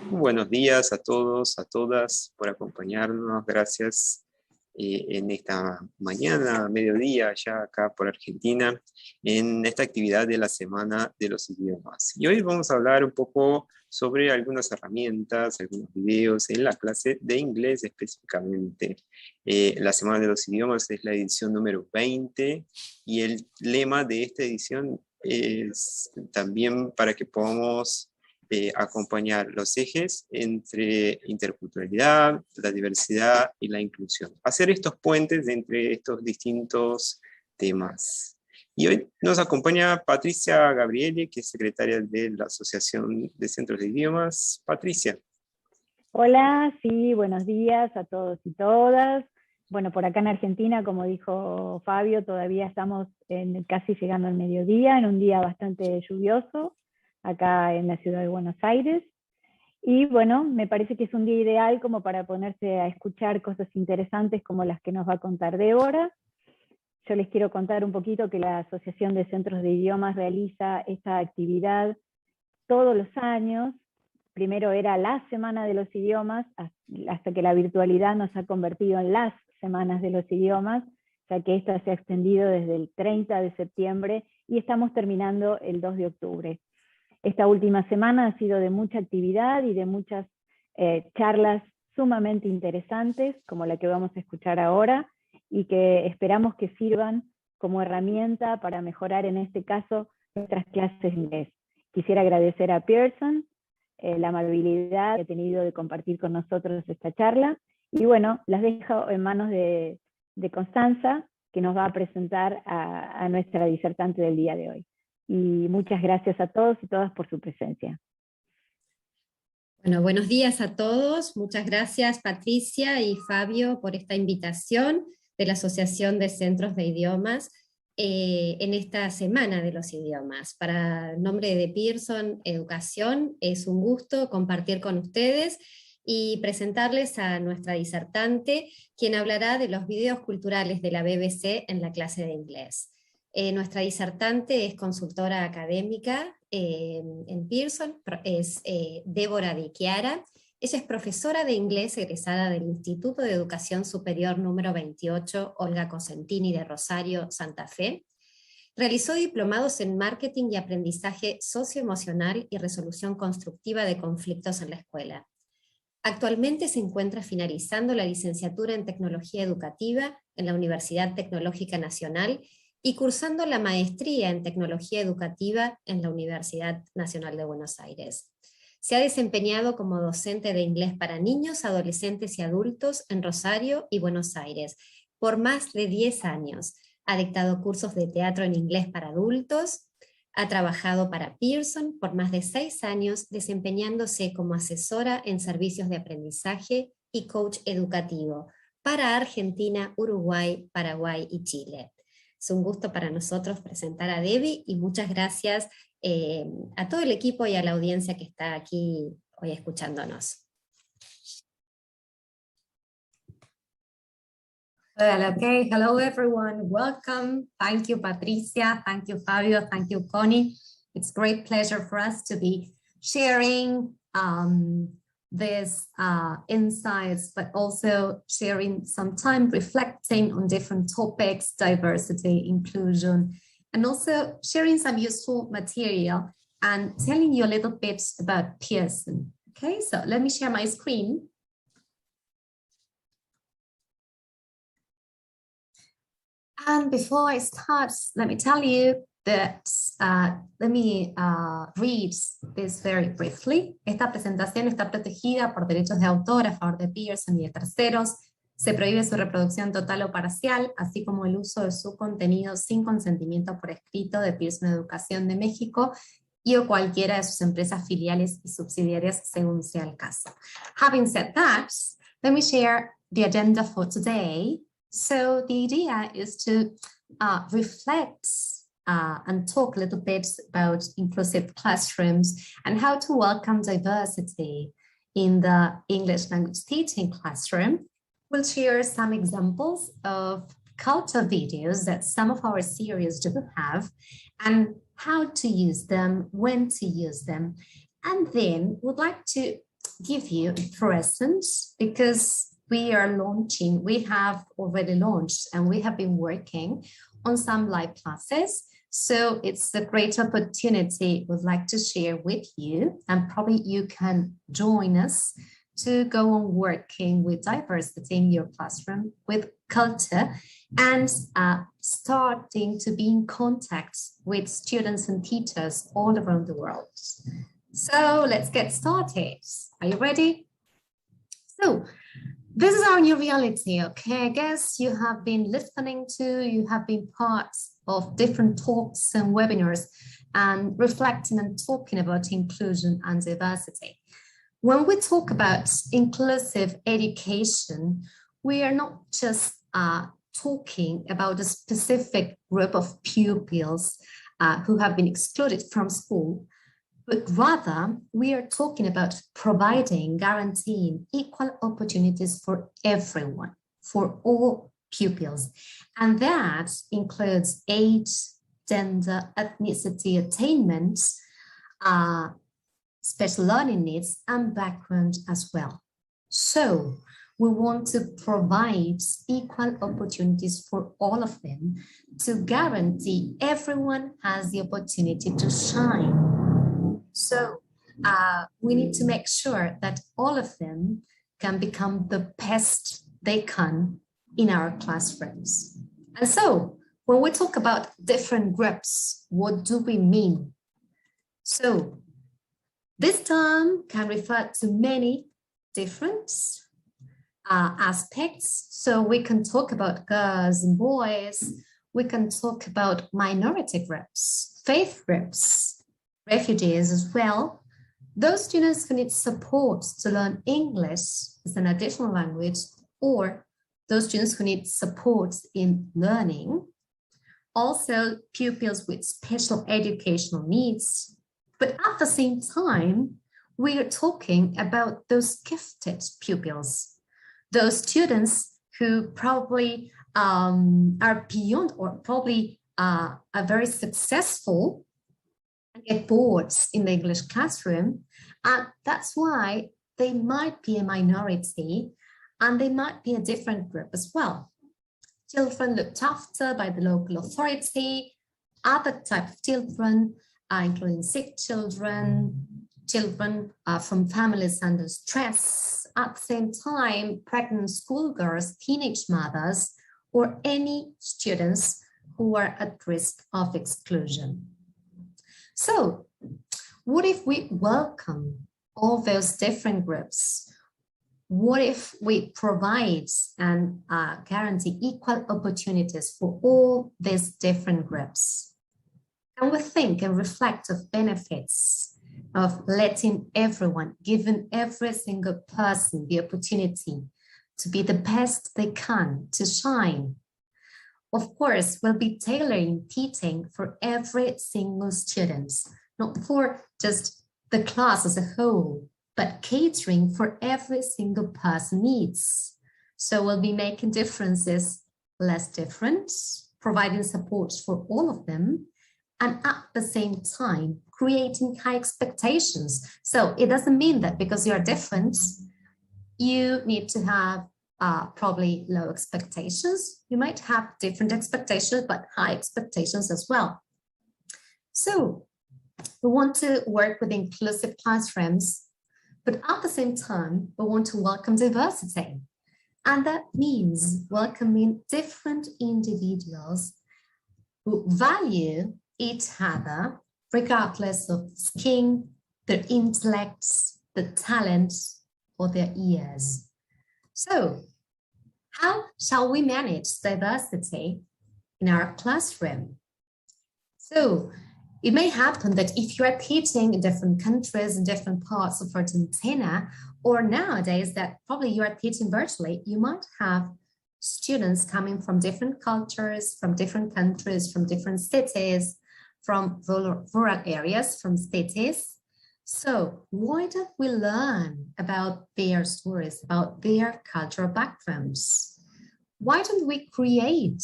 Buenos días a todos, a todas, por acompañarnos. Gracias en esta mañana, mediodía, ya acá por Argentina, en esta actividad de la Semana de los Idiomas. Y hoy vamos a hablar un poco sobre algunas herramientas, algunos videos en la clase de inglés específicamente. La Semana de los Idiomas es la edición número 20 y el lema de esta edición es también para que podamos acompañar los ejes entre interculturalidad, la diversidad y la inclusión. Hacer estos puentes entre estos distintos temas. Y hoy nos acompaña Patricia Gabriele, que es secretaria de la Asociación de Centros de Idiomas. Patricia. Hola, sí, buenos días a todos y todas. Bueno, por acá en Argentina, como dijo Fabio, todavía estamos casi llegando al mediodía, en un día bastante lluvioso, acá en la ciudad de Buenos Aires. Y bueno, me parece que es un día ideal como para ponerse a escuchar cosas interesantes como las que nos va a contar Débora. Yo les quiero contar un poquito que la Asociación de Centros de Idiomas realiza esta actividad todos los años. Primero era la Semana de los Idiomas, hasta que la virtualidad nos ha convertido en las Semanas de los Idiomas, ya que esta se ha extendido desde el 30 de septiembre y estamos terminando el 2 de octubre. Esta última semana ha sido de mucha actividad y de muchas charlas sumamente interesantes, como la que vamos a escuchar ahora, y que esperamos que sirvan como herramienta para mejorar, en este caso, nuestras clases de inglés. Quisiera agradecer a Pearson la amabilidad que ha tenido de compartir con nosotros esta charla, y bueno, las dejo en manos de Constanza, que nos va a presentar a nuestra disertante del día de hoy. Y muchas gracias a todos y todas por su presencia. Bueno, buenos días a todos. Muchas gracias Patricia y Fabio por esta invitación de la Asociación de Centros de Idiomas en esta Semana de los Idiomas. Para el nombre de Pearson Educación es un gusto compartir con ustedes y presentarles a nuestra disertante, quien hablará de los videos culturales de la BBC en la clase de inglés. Nuestra disertante es consultora académica en Pearson, es Débora Dichiara. Ella es profesora de inglés egresada del Instituto de Educación Superior número 28, Olga Cossettini de Rosario, Santa Fe. Realizó diplomados en marketing y aprendizaje socioemocional y resolución constructiva de conflictos en la escuela. Actualmente se encuentra finalizando la licenciatura en Tecnología Educativa en la Universidad Tecnológica Nacional y cursando la maestría en Tecnología Educativa en la Universidad Nacional de Buenos Aires. Se ha desempeñado como docente de inglés para niños, adolescentes y adultos en Rosario y Buenos Aires por más de 10 años. Ha dictado cursos de teatro en inglés para adultos, ha trabajado para Pearson por más de 6 años, desempeñándose como asesora en servicios de aprendizaje y coach educativo para Argentina, Uruguay, Paraguay y Chile. Es un gusto para nosotros presentar a Debbie y muchas gracias a todo el equipo y a la audiencia que está aquí hoy escuchándonos. Well, okay, hello everyone, welcome. Thank you, Patricia, thank you, Fabio, thank you, Connie. It's a great pleasure for us to be sharing these insights, but also sharing some time reflecting on different topics, diversity, inclusion, and also sharing some useful material and telling you a little bit about Pearson. Okay, so let me share my screen. And before I start, let me tell you that, let me read this very briefly. Esta presentación está protegida por derechos de autor a favor de Pearson y de terceros. Se prohíbe su reproducción total o parcial, así como el uso de su contenido sin consentimiento por escrito de Pearson Educación de México y o cualquiera de sus empresas filiales y subsidiarias según sea el caso. Having said that, let me share the agenda for today. So the idea is to reflect and talk a little bit about inclusive classrooms and how to welcome diversity in the English language teaching classroom. We'll share some examples of culture videos that some of our series do have and how to use them, when to use them. And then we'd like to give you a present because we have already launched and we have been working on some live classes. So it's a great opportunity we'd like to share with you, and probably you can join us to go on working with diversity in your classroom, with culture, and starting to be in contact with students and teachers all around the world. So let's get started. Are you ready? So this is our new reality, okay? I guess you have been listening to, you have been part of different talks and webinars and reflecting and talking about inclusion and diversity. When we talk about inclusive education, we are not just talking about a specific group of pupils who have been excluded from school, but rather we are talking about providing, guaranteeing equal opportunities for everyone, for all pupils. And that includes age, gender, ethnicity, attainment, special learning needs, and background as well. So we want to provide equal opportunities for all of them to guarantee everyone has the opportunity to shine. So we need to make sure that all of them can become the best they can in our classrooms. And so when we talk about different groups, what do we mean? So this term can refer to many different aspects. So we can talk about girls and boys, we can talk about minority groups, faith groups, refugees as well, those students who need support to learn English as an additional language, or those students who need support in learning, also pupils with special educational needs. But at the same time, we are talking about those gifted pupils, those students who probably are beyond or probably are very successful and get bored in the English classroom. And that's why they might be a minority and they might be a different group as well. Children looked after by the local authority, other type of children, including sick children, children from families under stress, at the same time, pregnant schoolgirls, teenage mothers, or any students who are at risk of exclusion. So, what if we welcome all those different groups? What if we provide and guarantee equal opportunities for all these different groups? And we think and reflect of benefits of letting everyone, giving every single person the opportunity to be the best they can, to shine. Of course, we'll be tailoring teaching for every single student, not for just the class as a whole, but catering for every single person's needs. So we'll be making differences less different, providing support for all of them, and at the same time, creating high expectations. So it doesn't mean that because you're different, you need to have probably low expectations. You might have different expectations, but high expectations as well. So we want to work with inclusive classrooms, but at the same time, we want to welcome diversity. And that means welcoming different individuals who value each other, regardless of skin, their intellects, their talents, or their ears. So, how shall we manage diversity in our classroom? So, it may happen that if you are teaching in different countries, in different parts of Argentina, or nowadays that probably you are teaching virtually, you might have students coming from different cultures, from different countries, from different cities, from rural areas, from cities. So why don't we learn about their stories, about their cultural backgrounds? Why don't we create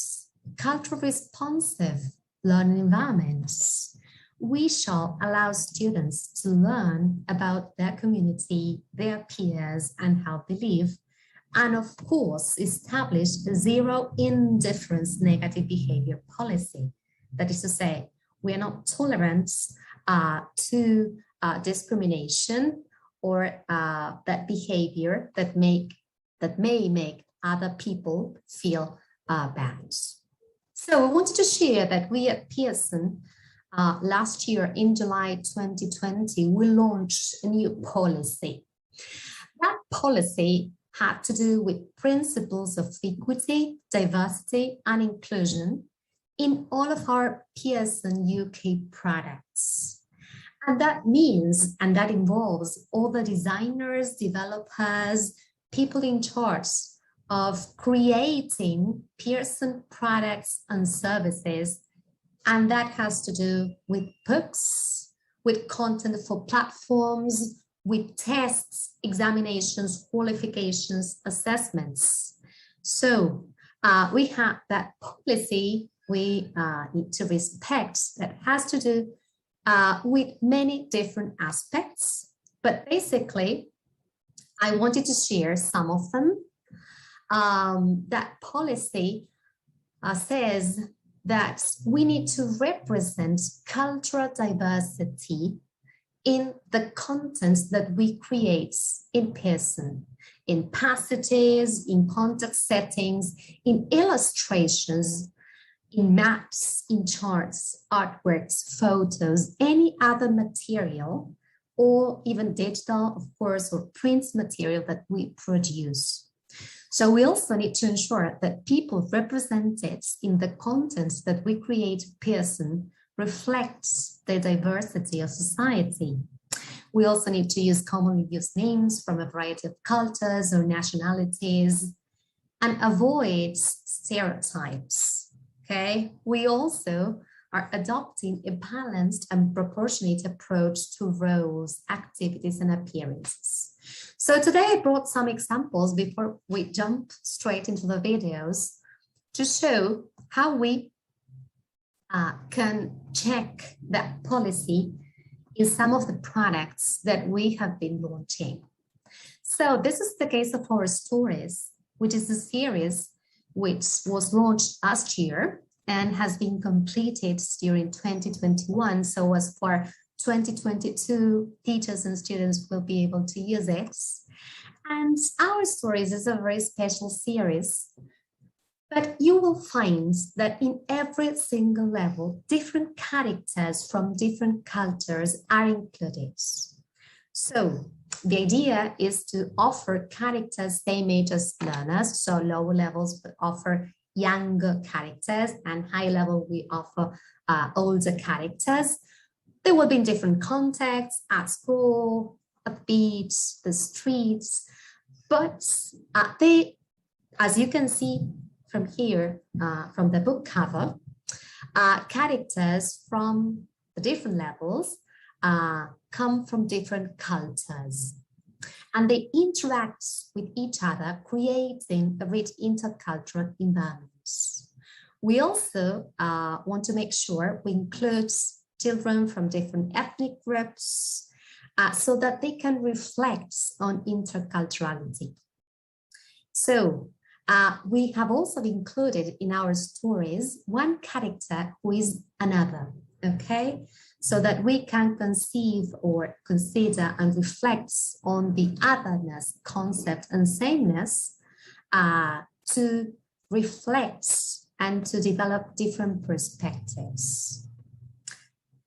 culturally responsive learning environments? we shall allow students to learn about their community, their peers, and how they live, and of course, establish a zero indifference negative behavior policy. That is to say, we are not tolerant to discrimination or that behavior that may make other people feel bad. So I wanted to share that we at Pearson, last year in July 2020, we launched a new policy. That policy had to do with principles of equity, diversity, and inclusion in all of our Pearson UK products. And that means, and that involves all the designers, developers, people in charge of creating Pearson products and services. And that has to do with books, with content for platforms, with tests, examinations, qualifications, assessments. So we have that policy we need to respect that has to do with many different aspects. But basically, I wanted to share some of them. That policy says that we need to represent cultural diversity in the content that we create in Pearson, in passages, in context settings, in illustrations, in maps, in charts, artworks, photos, any other material, or even digital, of course, or print material that we produce. So we also need to ensure that people represented in the content that we create Pearson reflects the diversity of society. We also need to use commonly used names from a variety of cultures or nationalities and avoid stereotypes, okay? We also are adopting a balanced and proportionate approach to roles, activities, and appearances. So today I brought some examples before we jump straight into the videos to show how we can check that policy in some of the products that we have been launching. So this is the case of our stories, which is a series which was launched last year and has been completed during 2021. So as for 2022, teachers and students will be able to use it. And our stories is a very special series. But you will find that in every single level, different characters from different cultures are included. So the idea is to offer characters same age as learners. So lower levels will offer younger characters, and high level we offer older characters. They will be in different contexts, at school, at the beach, the streets. But they, as you can see, from here, from the book cover, characters from the different levels come from different cultures. And they interact with each other, creating a rich intercultural environment. We also want to make sure we include children from different ethnic groups so that they can reflect on interculturality. So, we have also included in our stories one character who is another, okay? So that we can conceive or consider and reflect on the otherness concept and sameness to reflect and to develop different perspectives.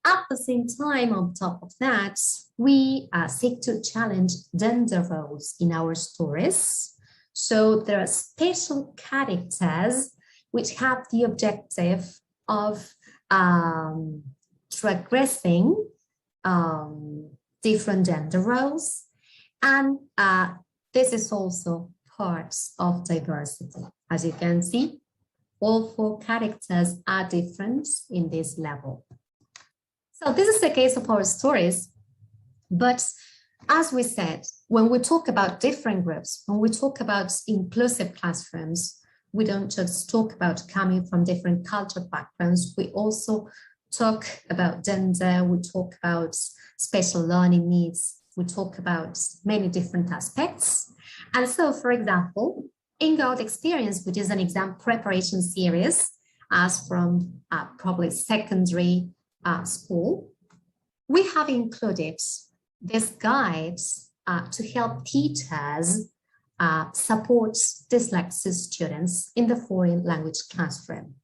At the same time, on top of that, we seek to challenge gender roles in our stories. So there are special characters which have the objective of transgressing different gender roles. And this is also part of diversity. As you can see, all 4 characters are different in this level. So this is the case of our stories. But as we said, when we talk about different groups, when we talk about inclusive classrooms, we don't just talk about coming from different cultural backgrounds, we also talk about gender, we talk about special learning needs, we talk about many different aspects. And so, for example, in Gold Experience, which is an exam preparation series, as from probably secondary school, we have included these guides to help teachers support dyslexic students in the foreign language classroom.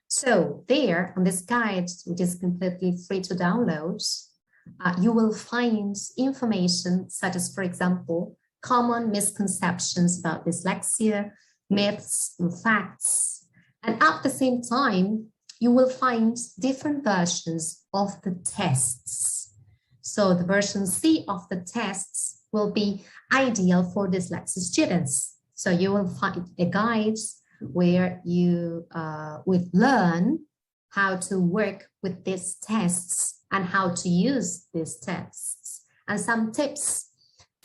So there, on this guide, which is completely free to download, you will find information such as, for example, common misconceptions about dyslexia, myths and facts. And at the same time, you will find different versions of the tests. So the version C of the tests will be ideal for dyslexic students. So you will find a guide where you will learn how to work with these tests and how to use these tests, and some tips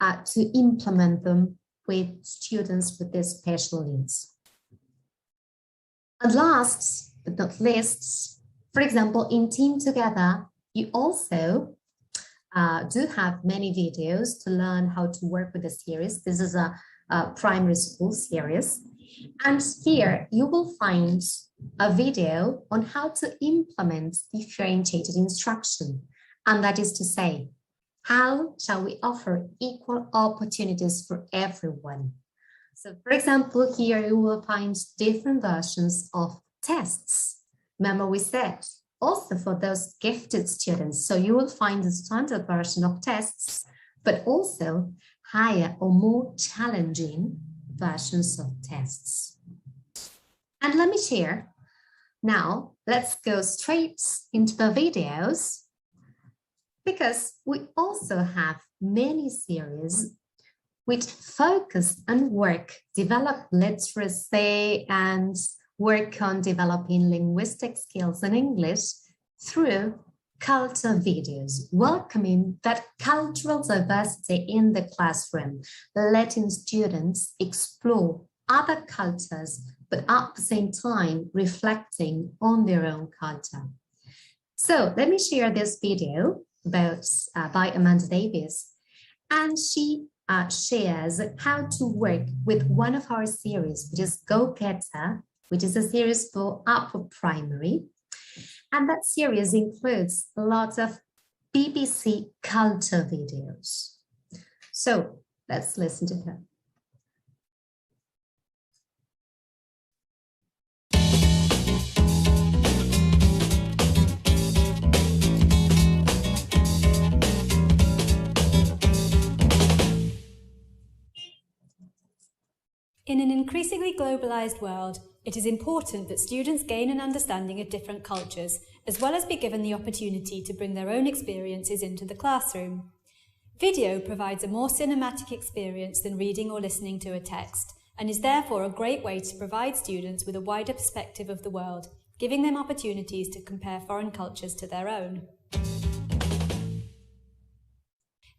to implement them with students with these special needs. And last but not least, for example, in Team Together, you also do have many videos to learn how to work with the series. This is a primary school series. And here you will find a video on how to implement differentiated instruction. And that is to say, how shall we offer equal opportunities for everyone? So for example, here you will find different versions of tests. Remember we said, also for those gifted students. So you will find the standard version of tests, but also higher or more challenging versions of tests. And let me share. Now, let's go straight into the videos, because we also have many series which focus on work, develop literacy and work on developing linguistic skills in English through culture videos, welcoming that cultural diversity in the classroom, letting students explore other cultures, but at the same time reflecting on their own culture. So let me share this video about by Amanda Davis, and she shares how to work with one of our series, which is Go Getter, which is a series for upper primary. And that series includes lots of BBC culture videos. So let's listen to her. In an increasingly globalized world, it is important that students gain an understanding of different cultures, as well as be given the opportunity to bring their own experiences into the classroom. Video provides a more cinematic experience than reading or listening to a text, and is therefore a great way to provide students with a wider perspective of the world, giving them opportunities to compare foreign cultures to their own.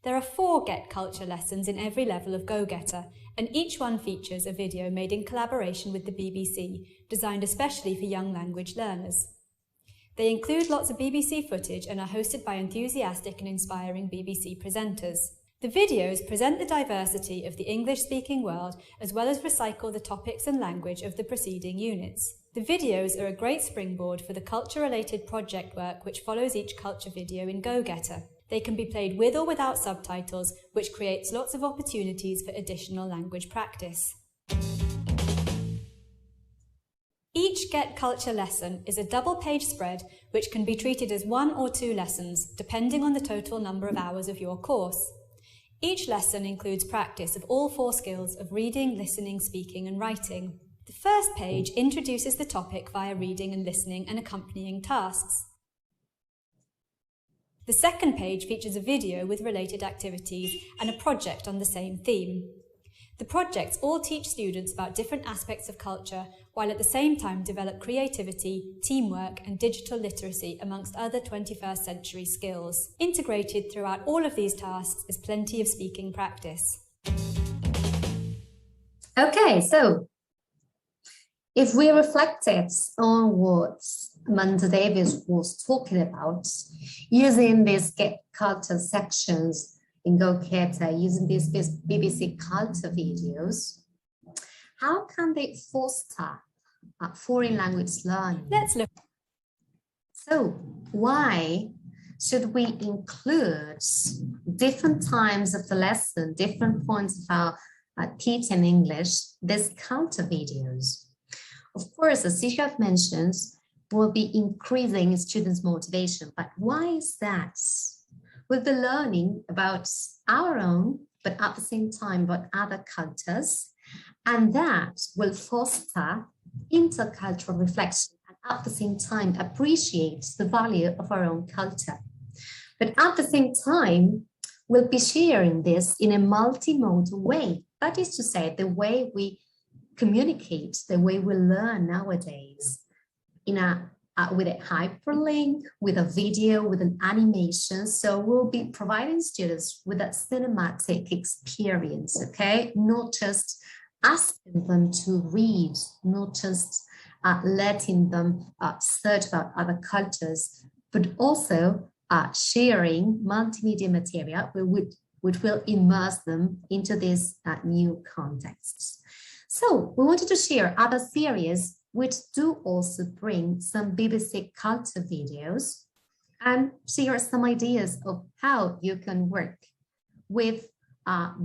There are 4 Get Culture lessons in every level of Go Getter, and each one features a video made in collaboration with the BBC, designed especially for young language learners. They include lots of BBC footage and are hosted by enthusiastic and inspiring BBC presenters. The videos present the diversity of the English-speaking world, as well as recycle the topics and language of the preceding units. The videos are a great springboard for the culture-related project work which follows each culture video in Go Getter. They can be played with or without subtitles, which creates lots of opportunities for additional language practice. Each Get Culture lesson is a double-page spread which can be treated as 1 or 2 lessons, depending on the total number of hours of your course. Each lesson includes practice of all 4 skills of reading, listening, speaking and writing. The first page introduces the topic via reading and listening and accompanying tasks. The second page features a video with related activities and a project on the same theme. The projects all teach students about different aspects of culture, while at the same time develop creativity, teamwork and digital literacy amongst other 21st century skills. Integrated throughout all of these tasks is plenty of speaking practice. Okay, so if we reflected on what Amanda Davis was talking about, using these Get Culture sections in GoGetter, using these BBC Culture videos, how can they foster foreign language learning? Let's look. So why should we include different times of the lesson, different points of our teaching English, these culture videos? Of course, as you have mentioned, will be increasing students' motivation. But why is that? We'll be learning about our own, but at the same time about other cultures, and that will foster intercultural reflection and at the same time appreciate the value of our own culture. But at the same time, we'll be sharing this in a multimodal way. That is to say, the way we communicate, the way we learn nowadays, with a hyperlink, with a video, with an animation. So we'll be providing students with a cinematic experience, okay? Not just asking them to read, not just letting them search about other cultures, but also sharing multimedia material which will immerse them into these new contexts. So we wanted to share other series which do also bring some BBC culture videos and share some ideas of how you can work with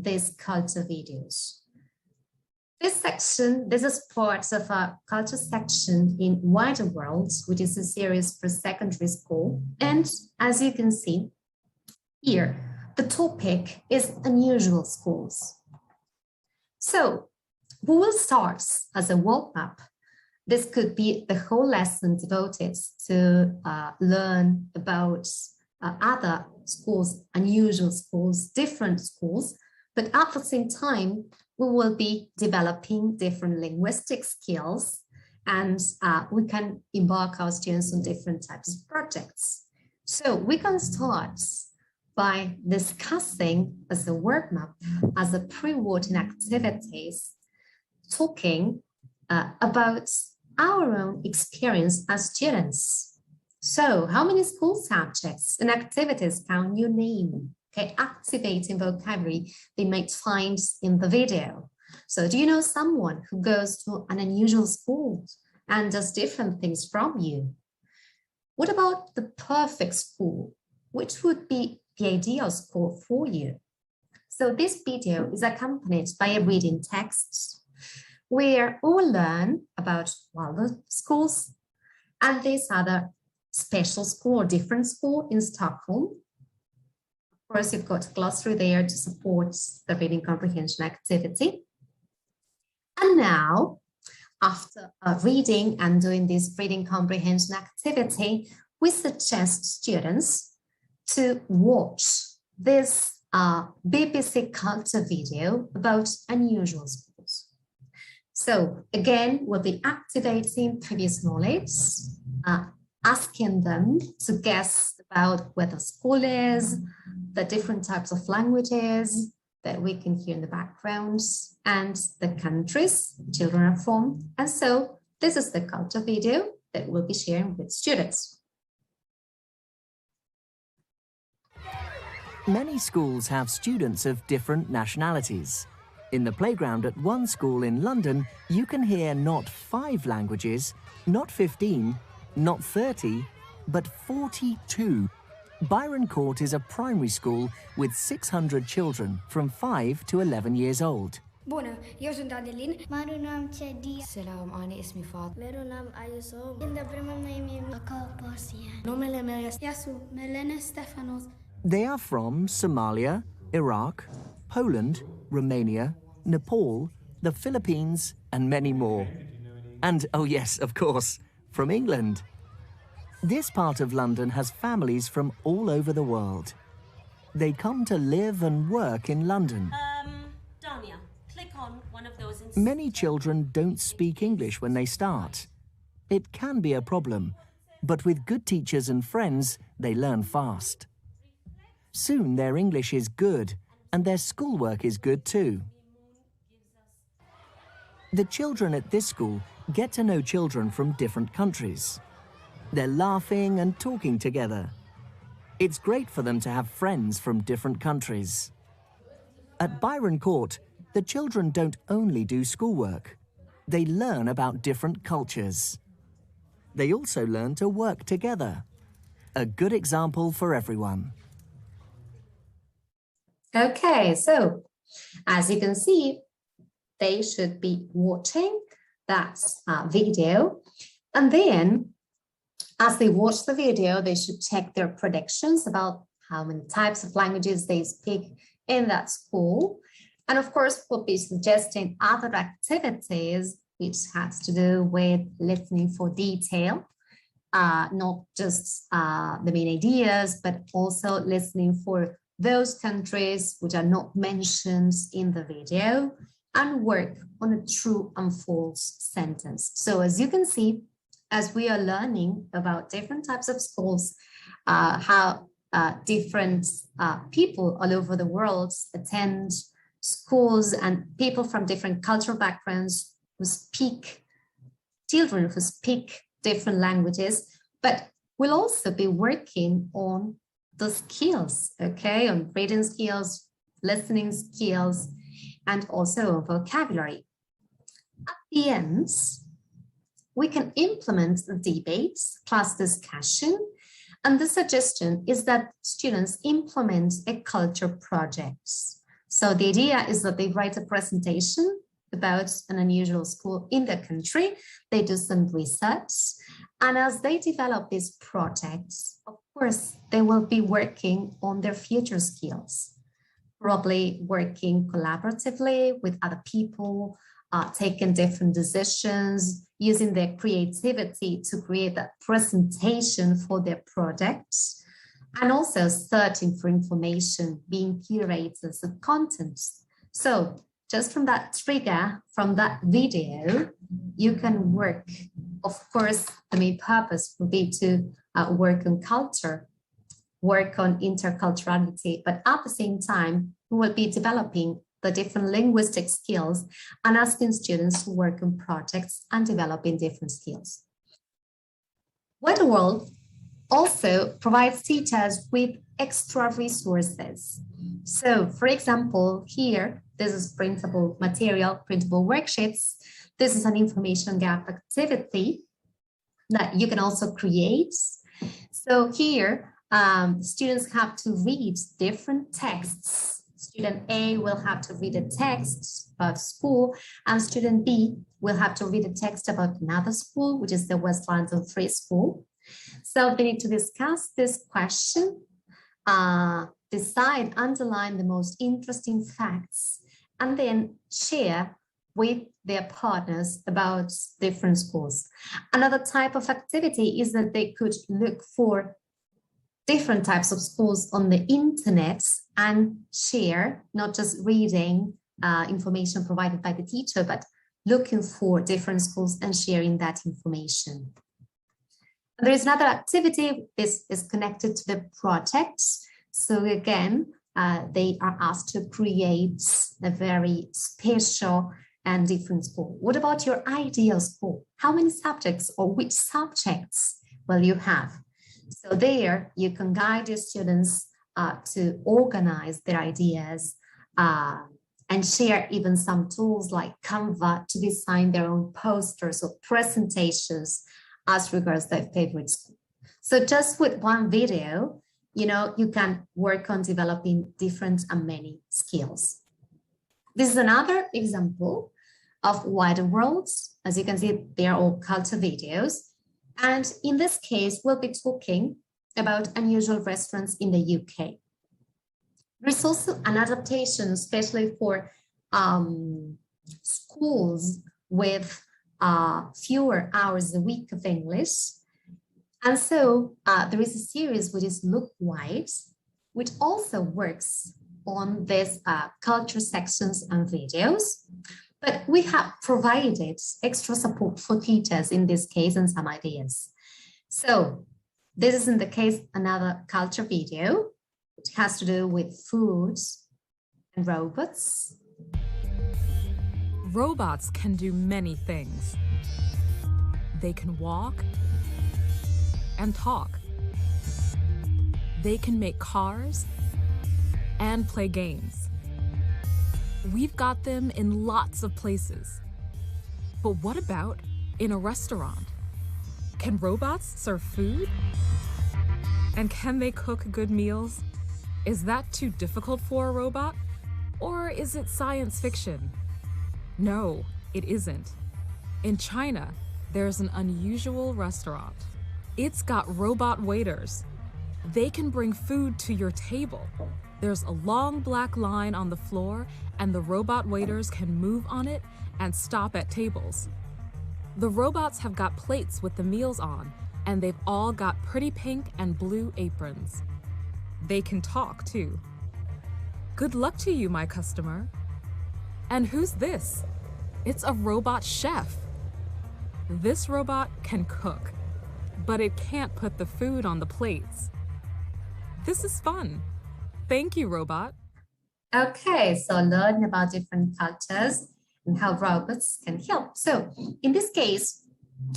these culture videos. This section, this is part of a culture section in Wider World, which is a series for secondary school. And as you can see here, the topic is unusual schools. So we will start as a world map. This could be the whole lesson devoted to learn about other schools, unusual schools, different schools, but at the same time, we will be developing different linguistic skills, and we can embark our students on different types of projects. So we can start by discussing as a work map, as a pre-wording activities, talking about our own experience as students. So how many school subjects and activities can you name? Okay, activating vocabulary they might find in the video. So do you know someone who goes to an unusual school and does different things from you? What about the perfect school? Which would be the ideal school for you? So this video is accompanied by a reading text where we'll learn about Waldorf schools and this other special school or different school in Stockholm. Of course, you've got a glossary there to support the reading comprehension activity. And now, after reading and doing this reading comprehension activity, we suggest students to watch this BBC culture video about unusual schools. So again, we'll be activating previous knowledge, asking them to guess about where the school is, the different types of languages that we can hear in the background, and the countries children are from. And so this is the culture video that we'll be sharing with students. Many schools have students of different nationalities. In the playground at one school in London, you can hear not 5 languages, not 15, not 30, but 42. Byron Court is a primary school with 600 children from 5 to 11 years old. Bună, eu sunt Adelin. Mă numim Cedi. Selam, ani ismi Fat. Meu nume Ayuso. In the primul name Akapasia. Numele meu este Yasu Melene Stefanos. They are from Somalia, Iraq, Poland, Romania, Nepal, the Philippines, and many more. And, oh yes, of course, from England. This part of London has families from all over the world. They come to live and work in London. Dania, click on one of those. Many children don't speak English when they start. It can be a problem, but with good teachers and friends, they learn fast. Soon their English is good, and their schoolwork is good too. The children at this school get to know children from different countries. They're laughing and talking together. It's great for them to have friends from different countries. At Byron Court, the children don't only do schoolwork. They learn about different cultures. They also learn to work together. A good example for everyone. Okay, so as you can see, they should be watching that video. And then as they watch the video, they should check their predictions about how many types of languages they speak in that school. And of course, we'll be suggesting other activities which has to do with listening for detail, not just the main ideas, but also listening for those countries which are not mentioned in the video, and work on a true and false sentence. So as you can see, as we are learning about different types of schools, how different people all over the world attend schools, and people from different cultural backgrounds who speak, children who speak different languages, but we'll also be working on the skills, okay, on reading skills, listening skills, and also on vocabulary. At the end, we can implement the debates, class discussion, and the suggestion is that students implement a culture project. So the idea is that they write a presentation about an unusual school in their country, they do some research, and as they develop these projects, of course, they will be working on their future skills, probably working collaboratively with other people, taking different decisions, using their creativity to create that presentation for their projects, and also searching for information, being curators of content. So just from that trigger, from that video, you can work. Of course, the main purpose will be to work on culture, work on interculturality, but at the same time, we will be developing the different linguistic skills and asking students to work on projects and developing different skills. Wider World also provides teachers with extra resources. So, for example, here, this is printable material, printable worksheets. This is an information gap activity that you can also create. So here, students have to read different texts. Student A will have to read a text about school, and student B will have to read a text about another school, which is the West London Free School. So they need to discuss this question, decide, underline the most interesting facts, and then share with their partners about different schools. Another type of activity is that they could look for different types of schools on the internet and share, not just reading information provided by the teacher, but looking for different schools and sharing that information. There is another activity. This is connected to the project. So again, they are asked to create a very special and different school. What about your ideal school? How many subjects or which subjects will you have? So there you can guide your students to organize their ideas and share even some tools like Canva to design their own posters or presentations as regards their favorite school. So just with one video, you can work on developing different and many skills. This is another example of Wider Worlds. As you can see, they are all culture videos. And in this case, we'll be talking about unusual restaurants in the UK. There's also an adaptation, especially for schools with fewer hours a week of English. And so there is a series which is Look Wide, which also works on these culture sections and videos. But we have provided extra support for teachers in this case and some ideas. So this is in the case another culture video, which has to do with food and robots. Robots can do many things. They can walk, and talk. They can make cars and play games. We've got them in lots of places. But what about in a restaurant? Can robots serve food? And can they cook good meals? Is that too difficult for a robot? Or is it science fiction? No, it isn't. In China, there's an unusual restaurant. It's got robot waiters. They can bring food to your table. There's a long black line on the floor, and the robot waiters can move on it and stop at tables. The robots have got plates with the meals on, and they've all got pretty pink and blue aprons. They can talk, too. Good luck to you, my customer. And who's this? It's a robot chef. This robot can cook, but it can't put the food on the plates. This is fun. Thank you, robot. Okay, so learn about different cultures and how robots can help. So in this case,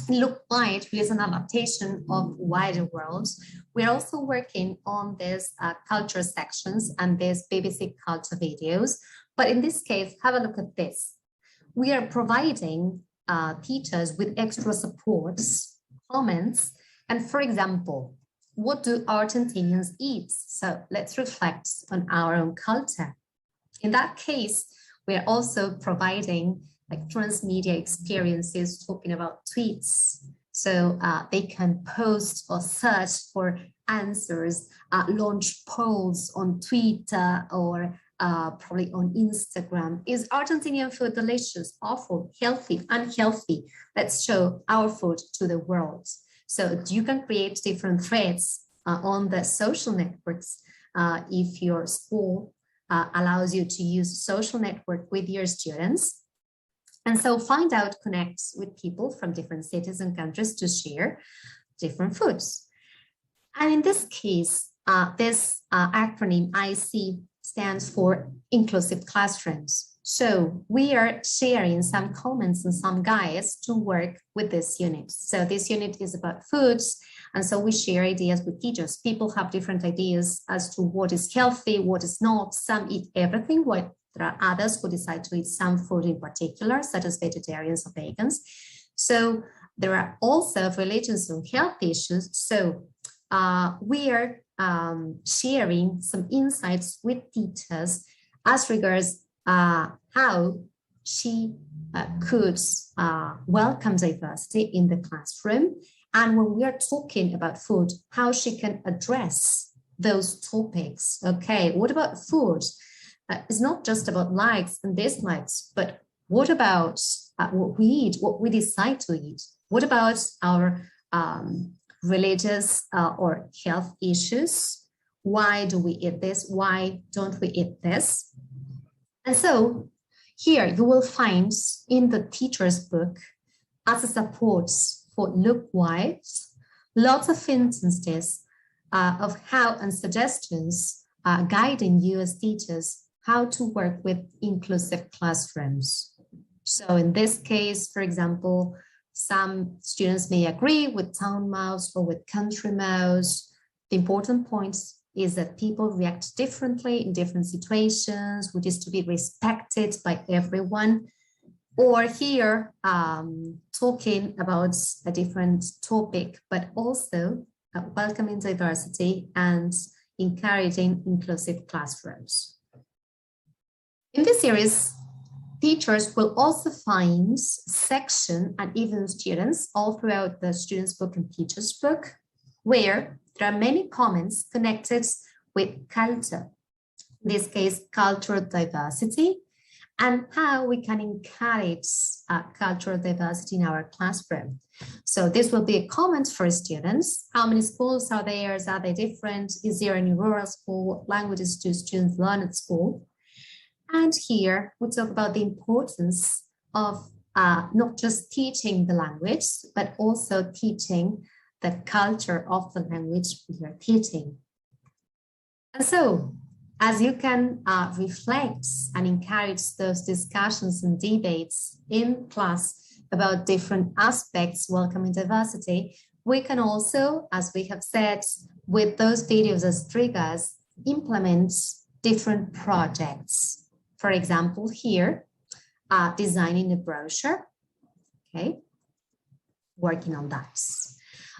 Look Light is an adaptation of Wider Worlds. We're also working on these culture sections and these BBC culture videos. But in this case, have a look at this. We are providing teachers with extra supports, comments, and for example, what do Argentinians eat? So let's reflect on our own culture. In that case, we're also providing like transmedia experiences, talking about tweets. So they can post or search for answers, launch polls on Twitter or probably on Instagram. Is Argentinian food delicious, awful, healthy, unhealthy? Let's show our food to the world. So you can create different threads on the social networks if your school allows you to use social network with your students. And so find out, connect with people from different cities and countries to share different foods. And in this case, this acronym IC stands for Inclusive Classrooms. So we are sharing some comments and some guides to work with this unit. So this unit is about foods. And so we share ideas with teachers. People have different ideas as to what is healthy, what is not. Some eat everything, while there are others who decide to eat some food in particular, such as vegetarians or vegans. So there are also religions and health issues. So we are sharing some insights with teachers as regards how she could welcome diversity in the classroom. And when we are talking about food, how she can address those topics. Okay, what about food? It's not just about likes and dislikes, but what about what we eat, what we decide to eat? What about our religious or health issues? Why do we eat this? Why don't we eat this? And so here you will find in the teacher's book as a support for Look Wise, lots of instances of how and suggestions guiding you as teachers how to work with inclusive classrooms. So in this case, for example, some students may agree with town mouse or with country mouse. The important point is that people react differently in different situations, which is to be respected by everyone. Or here, talking about a different topic, but also welcoming diversity and encouraging inclusive classrooms. In this series, teachers will also find section and even students all throughout the student's book and teacher's book, where there are many comments connected with culture, in this case, cultural diversity, and how we can encourage cultural diversity in our classroom. So this will be a comment for students. How many schools are there? Are they different? Is there any rural school? What languages do students learn at school? And here we talk about the importance of not just teaching the language, but also teaching the culture of the language we are teaching. And so, as you can reflect and encourage those discussions and debates in class about different aspects welcoming diversity, we can also, as we have said, with those videos as triggers, implement different projects. For example, here, designing a brochure, okay, working on that.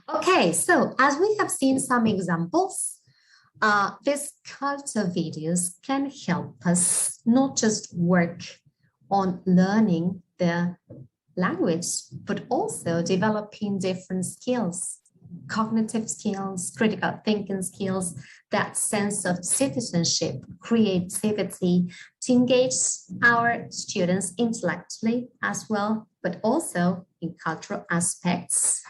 Okay, so as we have seen some examples, these culture videos can help us not just work on learning the language, but also developing different skills, cognitive skills, critical thinking skills, that sense of citizenship, creativity, to engage our students intellectually as well, but also in cultural aspects.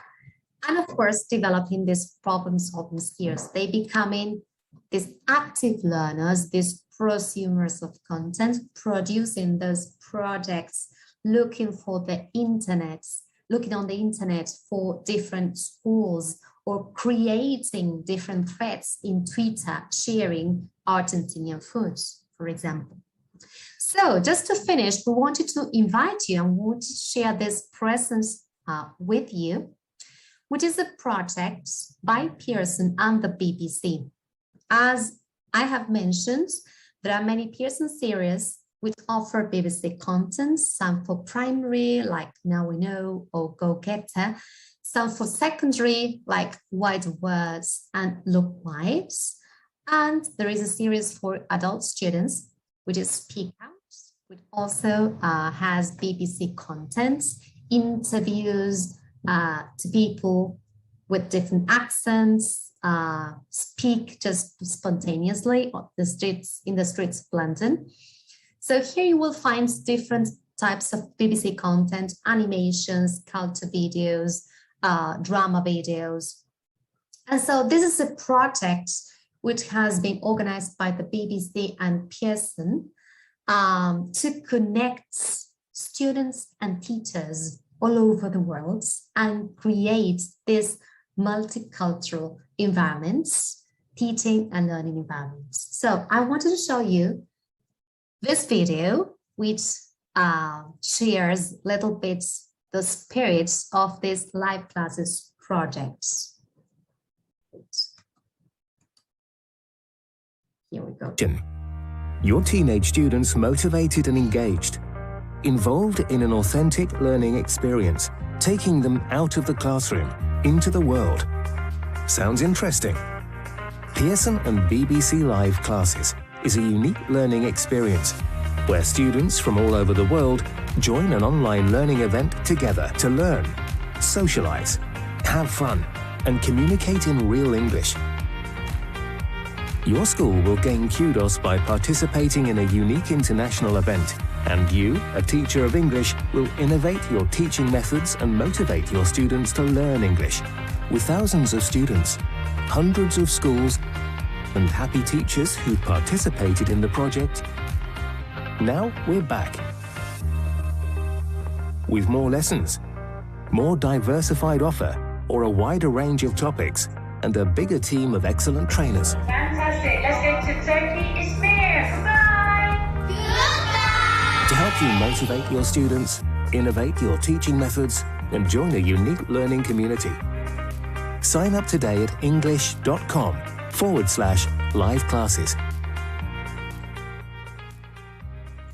And of course, developing these problem-solving skills. They becoming these active learners, these prosumers of content, producing those projects, looking for the internet, looking on the internet for different schools, or creating different threads in Twitter, sharing Argentinian foods, for example. So just to finish, we wanted to invite you and want to share this presence with you, which is a project by Pearson and the BBC. As I have mentioned, there are many Pearson series which offer BBC content, some for primary, like Now We Know or Go Getter, some for secondary, like Wide Words and Look Wise. And there is a series for adult students, which is Speak Out, which also has BBC content, interviews to people with different accents, speak just spontaneously on the streets, in the streets of London. So here you will find different types of BBC content, animations, culture videos, drama videos. And so this is a project which has been organized by the BBC and Pearson to connect students and teachers all over the world and create this multicultural environments, teaching and learning environments. So I wanted to show you this video, which shares a little bit the spirit of this live classes projects. Here we go. Your teenage students motivated and engaged, involved in an authentic learning experience, taking them out of the classroom into the world. Sounds interesting? Pearson and BBC Live Classes is a unique learning experience where students from all over the world join an online learning event together to learn, socialize, have fun, and communicate in real English. Your school will gain kudos by participating in a unique international event, and you, a teacher of English, will innovate your teaching methods and motivate your students to learn English. With thousands of students, hundreds of schools, and happy teachers who participated in the project, now we're back. With more lessons, more diversified offer, or a wider range of topics, and a bigger team of excellent trainers. Fantastic. Let's go to Turkey. It's Mir. Goodbye. Goodbye. To help you motivate your students, innovate your teaching methods, and join a unique learning community. Sign up today at english.com/live classes.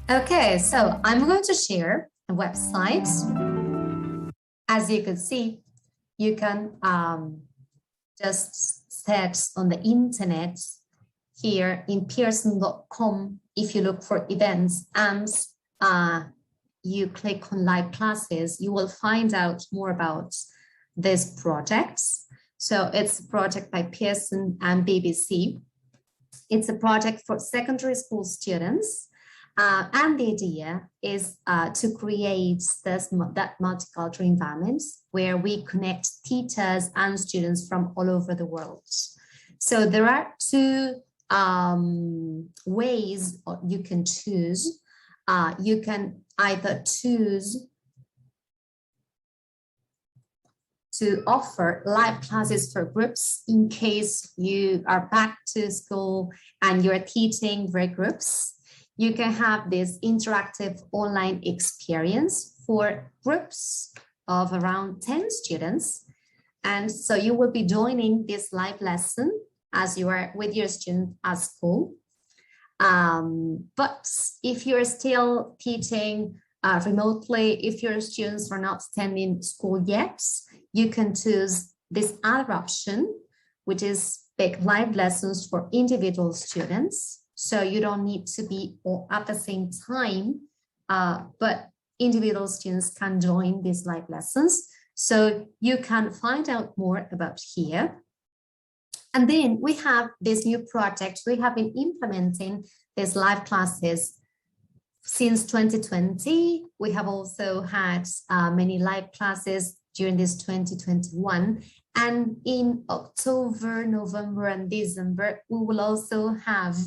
Okay, so I'm going to share a website. As you can see, you can just search on the internet here in pearson.com. If you look for events and you click on live classes, you will find out more about this project. So it's a project by Pearson and BBC. It's a project for secondary school students. And the idea is to create that multicultural environment where we connect teachers and students from all over the world. So there are two ways you can choose. You can either choose to offer live classes for groups in case you are back to school and you're teaching for groups. You can have this interactive online experience for groups of around 10 students. And so you will be joining this live lesson as you are with your student at school. But if you're still teaching remotely, if your students are not attending school yet, you can choose this other option, which is pick live lessons for individual students. So you don't need to be all at the same time, but individual students can join these live lessons. So you can find out more about here. And then we have this new project. We have been implementing these live classes since 2020. We have also had many live classes during this 2021. And in October, November, and December, we will also have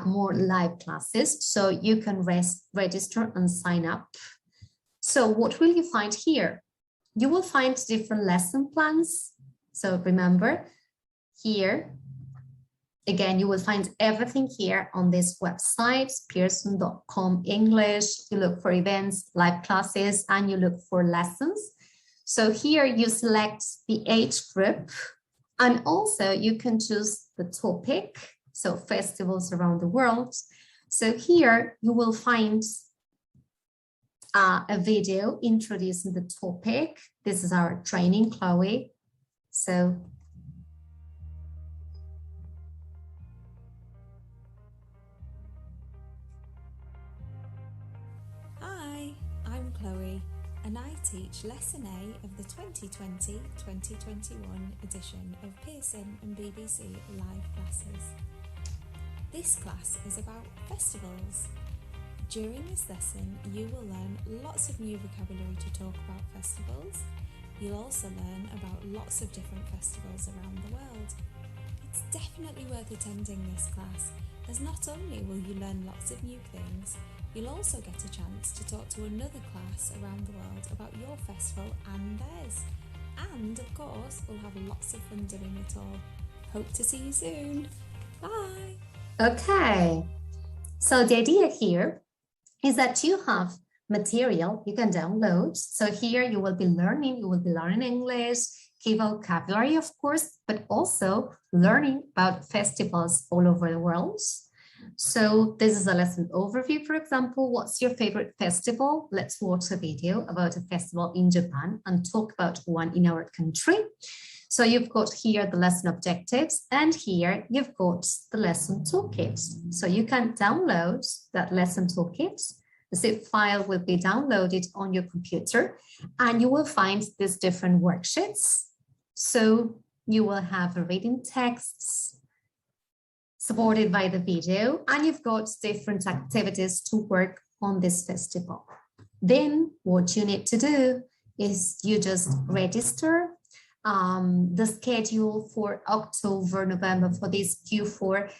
more live classes. So you can register and sign up. So what will you find here? You will find different lesson plans. So remember, here, again, you will find everything here on this website, pearson.com English. You look for events, live classes, and you look for lessons. So here you select the age group, and also you can choose the topic, so festivals around the world. So here you will find a video introducing the topic. This is our training, Chloe. So hi, I'm Chloe, and I teach Lesson A of the 2020-2021 edition of Pearson and BBC live classes. This class is about festivals. During this lesson, you will learn lots of new vocabulary to talk about festivals. You'll also learn about lots of different festivals around the world. It's definitely worth attending this class, as not only will you learn lots of new things, you'll also get a chance to talk to another class around the world about your festival and theirs. And of course, we'll have lots of fun doing it all. Hope to see you soon. Bye. Okay, so the idea here is that you have material you can download. So here you will be learning English, key vocabulary, of course, but also learning about festivals all over the world. So this is a lesson overview, for example. What's your favorite festival? Let's watch a video about a festival in Japan and talk about one in our country. So you've got here the lesson objectives, and here you've got the lesson toolkit. So you can download that lesson toolkit. The zip file will be downloaded on your computer, and you will find these different worksheets. So you will have a reading texts supported by the video, and you've got different activities to work on this festival. Then what you need to do is you just register. The schedule for October, November for this Q4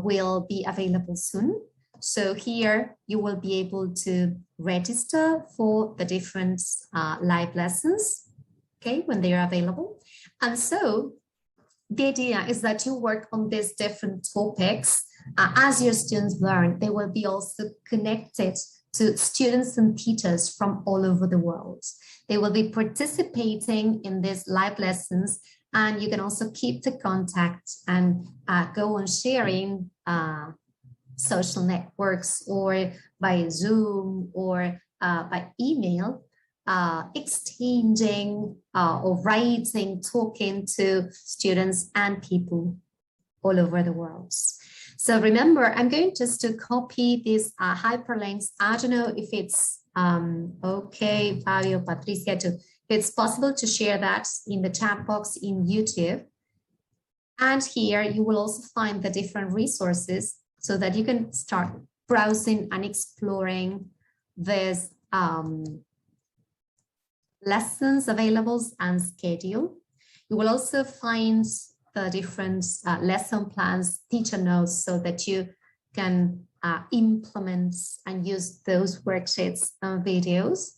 will be available soon. So here you will be able to register for the different live lessons, okay, when they are available. And so the idea is that you work on these different topics. As your students learn, they will be also connected to students and teachers from all over the world. They will be participating in these live lessons, and you can also keep the contact and go on sharing social networks or by Zoom or by email, exchanging or writing, talking to students and people all over the world. So remember, I'm going just to copy these hyperlinks. I don't know if it's okay, Fabio, Patricia, if it's possible to share that in the chat box in YouTube. And here you will also find the different resources so that you can start browsing and exploring these lessons available and schedule. You will also find the different lesson plans, teacher notes, so that you can implement and use those worksheets and videos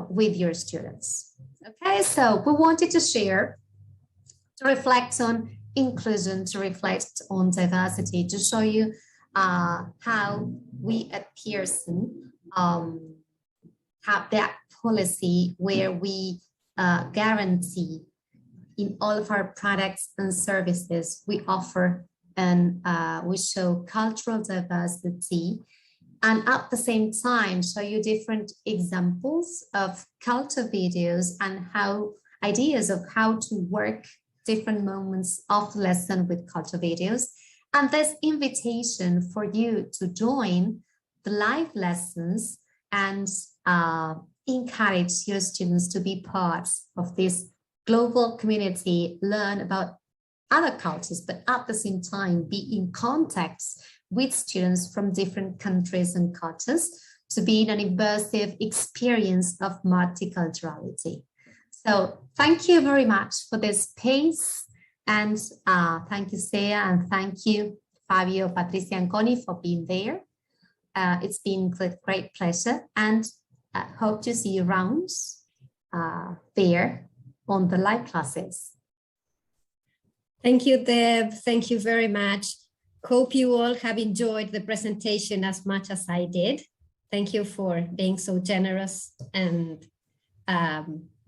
with your students. Okay, so we wanted to share, to reflect on inclusion, to reflect on diversity, to show you how we at Pearson have that policy where we guarantee in all of our products and services, we offer and we show cultural diversity, and at the same time show you different examples of culture videos and how ideas of how to work different moments of the lesson with culture videos. And this invitation for you to join the live lessons and encourage your students to be part of this global community, learn about other cultures, but at the same time be in contact with students from different countries and cultures to be an immersive experience of multiculturality. So thank you very much for this space, and thank you, Sea, and thank you, Fabio, Patricia, and Connie for being there. It's been a great pleasure, and I hope to see you around there on the live classes. Thank you, Deb. Thank you very much. Hope you all have enjoyed the presentation as much as I did. Thank you for being so generous and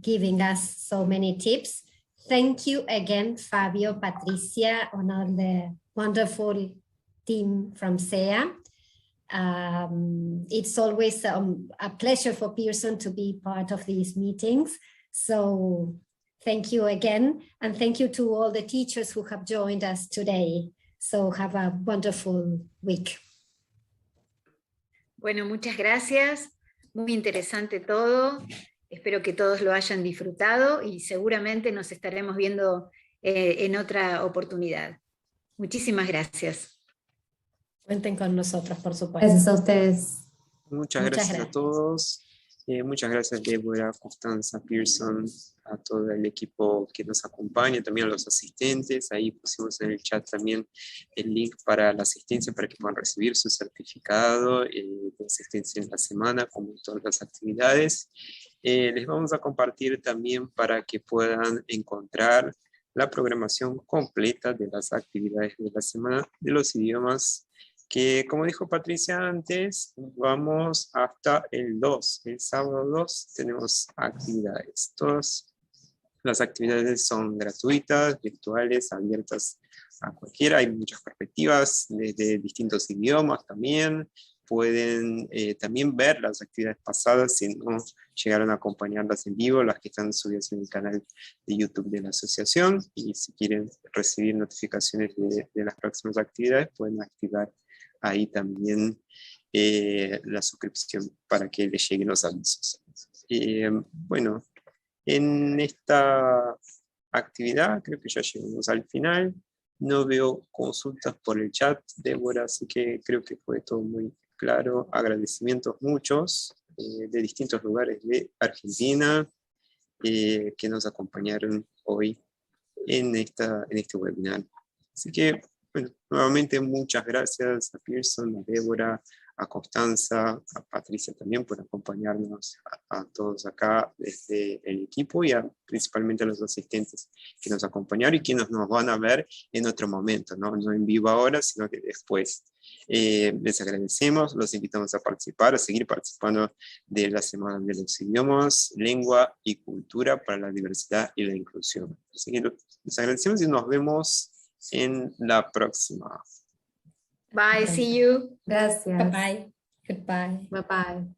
giving us so many tips. Thank you again, Fabio, Patricia, and all the wonderful team from SEA. It's always a pleasure for Pearson to be part of these meetings. So thank you again, and thank you to all the teachers who have joined us today. So have a wonderful week. Bueno, muchas gracias. Muy interesante todo. Espero que todos lo hayan disfrutado y seguramente nos estaremos viendo en otra oportunidad. Muchísimas gracias. Cuenten con nosotros, por supuesto. Gracias a ustedes. Muchas gracias a todos. Muchas gracias, Débora, Constanza, Pearson, a todo el equipo que nos acompaña, también a los asistentes. Ahí pusimos en el chat también el link para la asistencia, para que puedan recibir su certificado de asistencia en la semana, como todas las actividades. Les vamos a compartir también para que puedan encontrar la programación completa de las actividades de la Semana de los Idiomas, que, como dijo Patricia antes, vamos hasta el 2, el sábado 2 tenemos actividades. Todas las actividades son gratuitas, virtuales, abiertas a cualquiera. Hay muchas perspectivas desde distintos idiomas también. Pueden también ver las actividades pasadas si no llegaron a acompañarlas en vivo, las que están subidas en el canal de YouTube de la asociación. Y si quieren recibir notificaciones de las próximas actividades, pueden activar ahí también la suscripción para que les lleguen los avisos. Bueno, en esta actividad creo que ya llegamos al final. No veo consultas por el chat, Débora, así que creo que fue todo muy claro. Agradecimientos muchos de distintos lugares de Argentina que nos acompañaron hoy en este webinar. Así que, bueno, nuevamente muchas gracias a Pearson, a Débora, a Constanza, a Patricia también por acompañarnos a todos acá desde el equipo y principalmente a los asistentes que nos acompañaron y quienes nos van a ver en otro momento, no en vivo ahora, sino que después. Les agradecemos, los invitamos a participar, a seguir participando de la Semana de los Idiomas, Lengua y Cultura para la Diversidad y la Inclusión. Así que les agradecemos y nos vemos en la próxima. Bye, see you. Gracias. Bye-bye. Goodbye. Bye-bye.